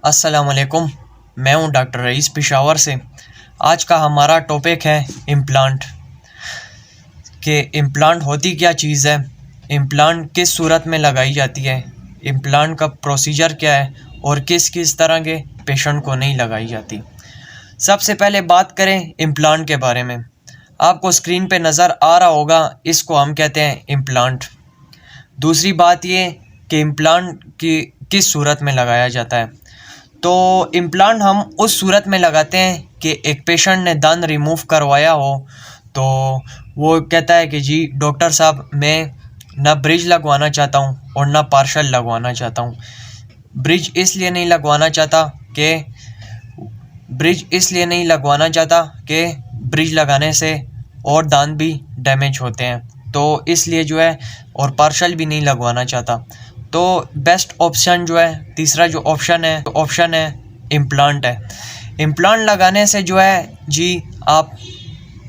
अस्सलाम वालेकुम। मैं हूं डॉक्टर रईस पेशावर से। आज का हमारा टॉपिक है इम्प्लांट कि इम्प्लांट होती क्या चीज़ है, इम्प्लांट किस सूरत में लगाई जाती है, इम्प्लांट का प्रोसीजर क्या है और किस किस तरह के पेशेंट को नहीं लगाई जाती। सबसे पहले बात करें इम्प्लांट के बारे में। आपको स्क्रीन पे नज़र आ रहा होगा, इसको हम कहते हैं इम्प्लांट। दूसरी बात ये कि इम्प्लांट की किस सूरत में लगाया जाता है। तो इम्प्लांट हम उस सूरत में लगाते हैं कि एक पेशेंट ने दांत रिमूव करवाया हो तो वो कहता है कि जी डॉक्टर साहब, मैं ना ब्रिज लगवाना चाहता हूँ और ना पार्शल लगवाना चाहता हूँ। ब्रिज इसलिए नहीं लगवाना चाहता कि ब्रिज लगाने से और दांत भी डैमेज होते हैं, तो इसलिए जो है, और पार्शल भी नहीं लगवाना चाहता। तो बेस्ट ऑप्शन जो है, तीसरा जो ऑप्शन है इम्प्लांट है। इम्प्लांट लगाने से जो है जी आप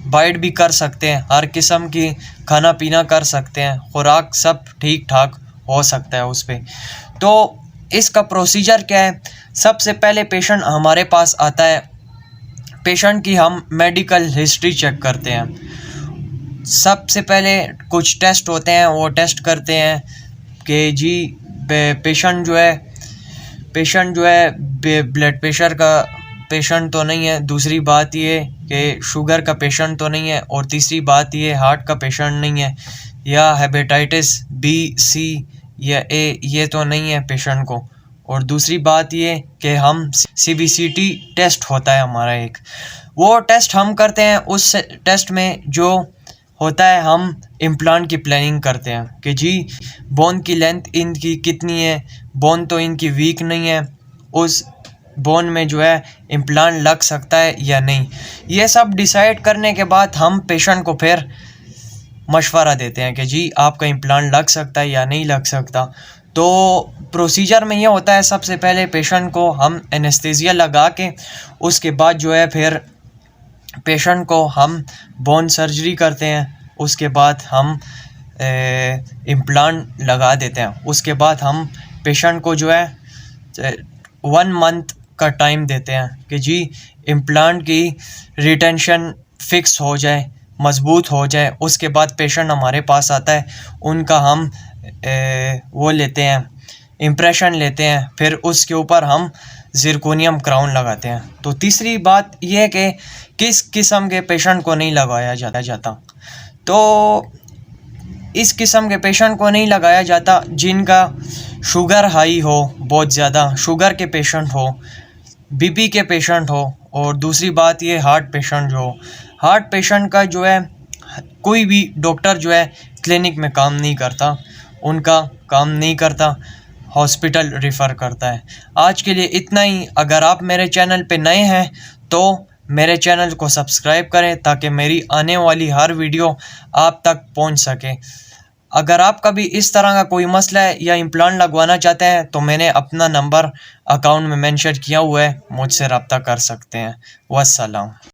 बाइट भी कर सकते हैं, हर किस्म की खाना पीना कर सकते हैं, खुराक सब ठीक ठाक हो सकता है उस पर। तो इसका प्रोसीजर क्या है। सबसे पहले पेशेंट हमारे पास आता है, पेशेंट की हम मेडिकल हिस्ट्री चेक करते हैं। सबसे पहले कुछ टेस्ट होते हैं, वो टेस्ट करते हैं कि जी पेशेंट जो है ब्लड प्रेशर का पेशेंट तो नहीं है, दूसरी बात ये कि शुगर का पेशेंट तो नहीं है, और तीसरी बात ये हार्ट का पेशेंट नहीं है, या हेपेटाइटिस बी सी या ए ये तो नहीं है पेशेंट को। और दूसरी बात ये कि हम CBCT टेस्ट होता है हमारा एक, वो टेस्ट हम करते हैं। उस टेस्ट में जो होता है, हम इम्प्लांट की प्लानिंग करते हैं कि जी बोन की लेंथ इनकी कितनी है, बोन तो इनकी वीक नहीं है, उस बोन में जो है इम्प्लांट लग सकता है या नहीं। ये सब डिसाइड करने के बाद हम पेशेंट को फिर मशवरा देते हैं कि जी आपका इम्प्लांट लग सकता है या नहीं लग सकता। तो प्रोसीजर में ये होता है, सबसे पहले पेशेंट को हम एनेस्थीसिया लगा के उसके बाद जो है फिर पेशेंट को हम बोन सर्जरी करते हैं, उसके बाद हम इम्प्लांट लगा देते हैं। उसके बाद हम पेशेंट को जो है 1 मंथ का टाइम देते हैं कि जी इम्प्लांट की रिटेंशन फिक्स हो जाए, मज़बूत हो जाए। उसके बाद पेशेंट हमारे पास आता है, उनका हम वो लेते हैं, इम्प्रेशन लेते हैं, फिर उसके ऊपर हम ज़िरकोनियम क्राउन लगाते हैं। तो तीसरी बात यह है कि किस किस्म के पेशेंट को नहीं लगाया जाता। तो इस किस्म के पेशेंट को नहीं लगाया जाता जिनका शुगर हाई हो, बहुत ज़्यादा शुगर के पेशेंट हो, BP के पेशेंट हो, और दूसरी बात ये हार्ट पेशेंट जो हो। हार्ट पेशेंट का जो है कोई भी डॉक्टर जो है क्लिनिक में काम नहीं करता, उनका काम नहीं करता, हॉस्पिटल रेफ़र करता है। आज के लिए इतना ही। अगर आप मेरे चैनल पे नए हैं तो मेरे चैनल को सब्सक्राइब करें ताकि मेरी आने वाली हर वीडियो आप तक पहुंच सके। अगर आपका भी इस तरह का कोई मसला है या इम्प्लांट लगवाना चाहते हैं तो मैंने अपना नंबर अकाउंट में मेंशन किया हुआ है, मुझसे रब्ता कर सकते हैं। वस्सलाम।